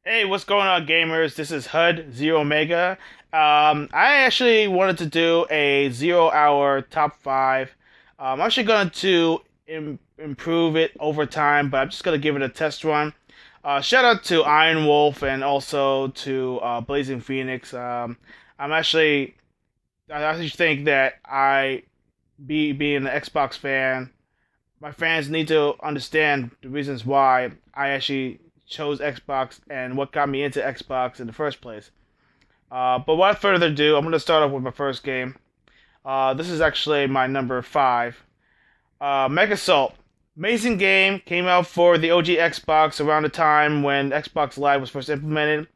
Hey, what's going on, gamers? This is HUD Zero Omega. I actually wanted to do a Zero Hour top five. I'm actually going to improve it over time, but I'm just going to give it a test run. Shout out to Iron Wolf and also to Blazing Phoenix. I'm actually, I actually think that being an Xbox fan, my fans need to understand the reasons why I actually chose Xbox and what got me into Xbox in the first place. But without further ado, I'm going to start off with my first game. This is actually my number five. Mega Assault. Amazing game. Came out for the OG Xbox around the time when Xbox Live was first implemented.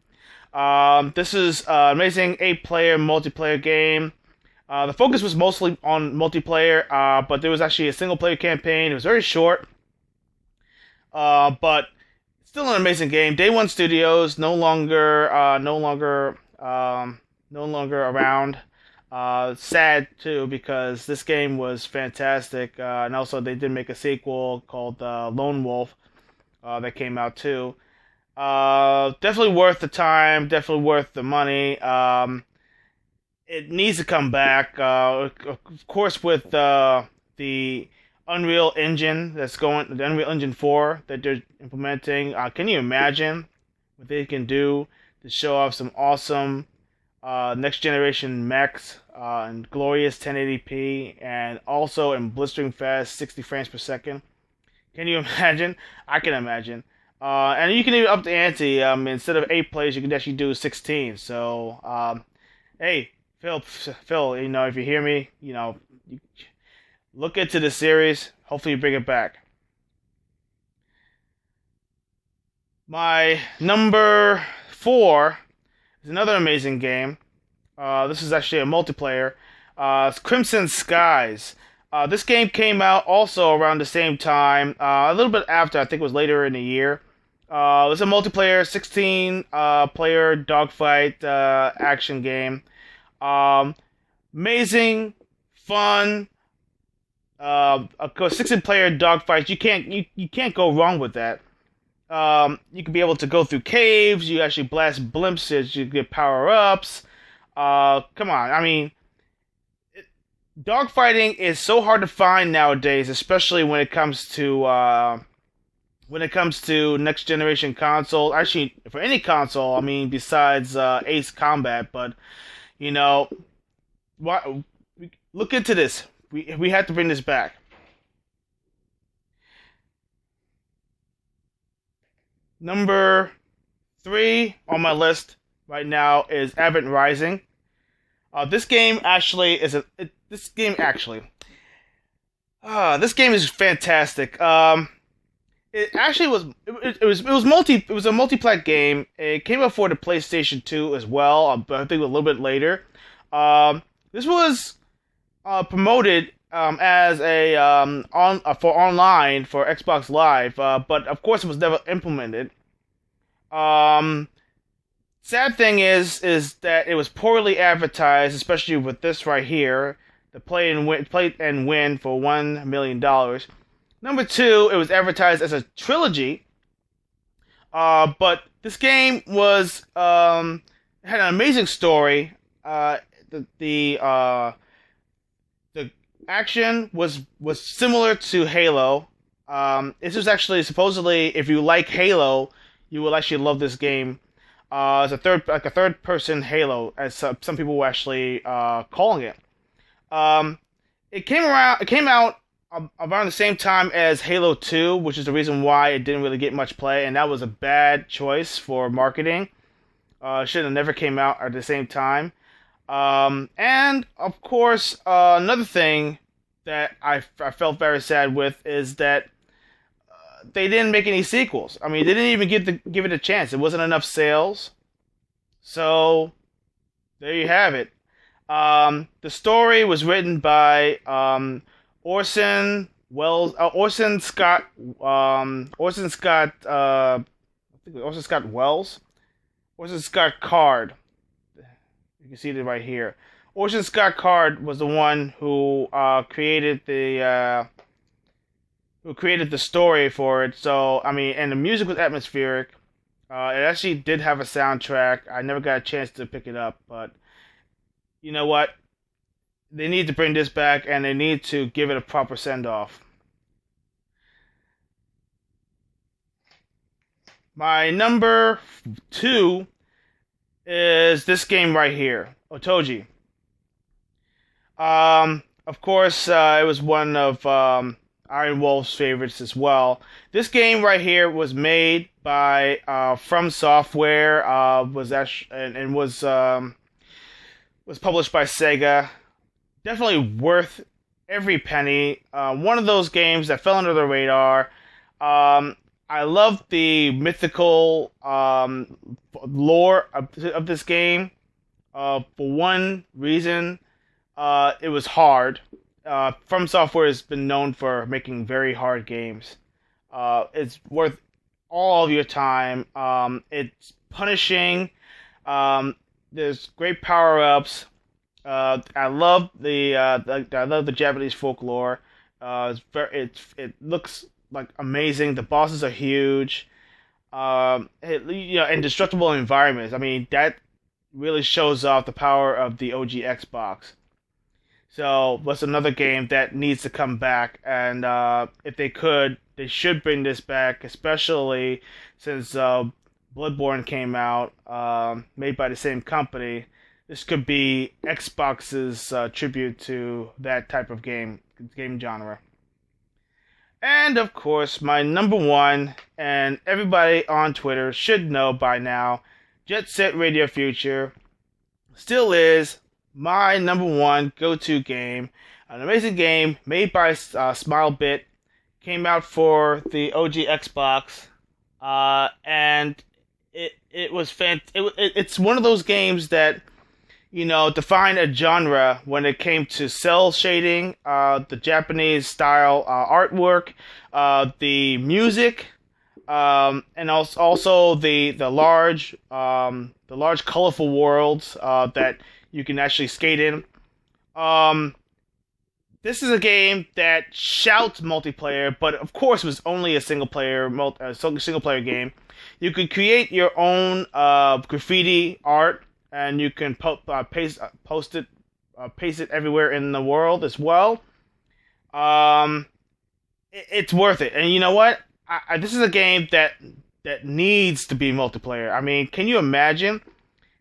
This is an amazing 8-player multiplayer game. The focus was mostly on multiplayer, but there was actually a single-player campaign. It was very short, but still an amazing game. Day One Studios no longer around. Sad too because this game was fantastic, and also they did make a sequel called Lone Wolf that came out too. Definitely worth the time. Definitely worth the money. It needs to come back. Of course, with the Unreal Engine the Unreal Engine 4 that they're implementing. Can you imagine what they can do to show off some awesome next generation mechs in glorious 1080p and also in blistering fast 60 frames per second? Can you imagine? I can imagine. And you can even up the ante. Instead of 8 players, you can actually do 16. So, hey, Phil, if you hear me, look into the series. Hopefully, you bring it back. My number four is another amazing game. This is actually a multiplayer. It's Crimson Skies. This game came out also around the same time, a little bit after. I think it was later in the year. It's a multiplayer, 16 player dogfight action game. Amazing, fun. Of course, 16-player dogfights. You can't go wrong with that. You can be able to go through caves. You actually blast blimps. You get power ups. Come on. I mean, dogfighting is so hard to find nowadays, especially when it comes to next generation console. Actually, for any console. I mean, besides Ace Combat, but you know, what? Look into this. We have to bring this back. Number three on my list right now is Event Rising. This game actually is this game actually. This game is fantastic. It actually it was a multi-plat game. It came out for the PlayStation 2 as well, but I think a little bit later. This was promoted as a for online for Xbox Live, but of course it was never implemented. Um, Sad thing is that it was poorly advertised, especially with this right here, the play and win for $1 million. Number two, it was advertised as a trilogy, but this game was had an amazing story. The action was similar to Halo. This was actually supposedly, if you like Halo, you will actually love this game. It's a third person Halo, as some people were actually calling it. Um, it came out around the same time as Halo 2, which is the reason why it didn't really get much play, and that was a bad choice for marketing. It should have never came out at the same time. And of course, another thing that I felt very sad with is that they didn't make any sequels. I mean, they didn't even give it a chance. It wasn't enough sales. So there you have it. The story was written by Orson Scott Wells, Orson Scott Card. You can see it right here. Orson Scott Card was the one who created the story for it. So I mean, and the music was atmospheric. It actually did have a soundtrack. I never got a chance to pick it up, but you know what? They need to bring this back, and they need to give it a proper send off. My number two is this game right here, Otoji. Of course, it was one of Iron Wolf's favorites as well. This game right here was made by From Software. Was actually and was published by Sega. Definitely worth every penny. One of those games that fell under the radar. I love the mythical lore of this game. For one reason, it was hard. From Software has been known for making very hard games. It's worth all of your time. It's punishing. There's great power ups. I love the Japanese folklore. It looks like amazing. The bosses are huge. Indestructible environments. I mean, that really shows off the power of the OG Xbox. So that's another game that needs to come back, and if they could, they should bring this back, especially since Bloodborne came out, made by the same company. This could be Xbox's tribute to that type of game genre. And of course, my number one, and everybody on Twitter should know by now, Jet Set Radio Future still is my number one go-to game. An amazing game made by SmileBit, came out for the OG Xbox, and it was it's one of those games that defined a genre when it came to cell shading, the Japanese style artwork, the music, and also the large colorful worlds that you can actually skate in. This is a game that shouts multiplayer, but of course was only a single player game. You could create your own graffiti art, and you can paste it everywhere in the world as well. It's worth it, and you know what? This is a game that needs to be multiplayer. I mean, can you imagine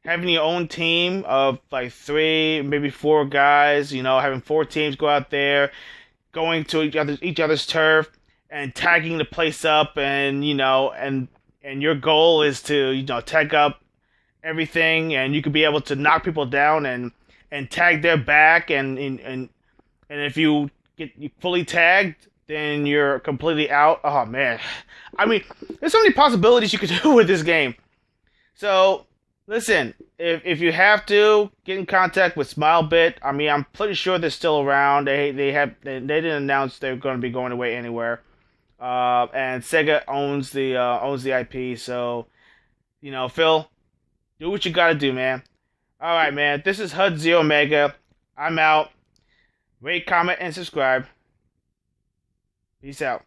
having your own team of like 3, maybe 4 guys, having 4 teams go out there, going to each other's turf and tagging the place up, and and your goal is to tag up everything, and you could be able to knock people down and tag their back, and if you get fully tagged, then you're completely out. Oh man, I mean, there's so many possibilities you could do with this game. So listen, if you have to, get in contact with SmileBit. I mean, I'm pretty sure they're still around. They didn't announce they're going to be going away anywhere. And Sega owns the IP. So, Phil, do what you gotta do, man. All right, man. This is HUD Zero Mega. I'm out. Rate, comment, and subscribe. Peace out.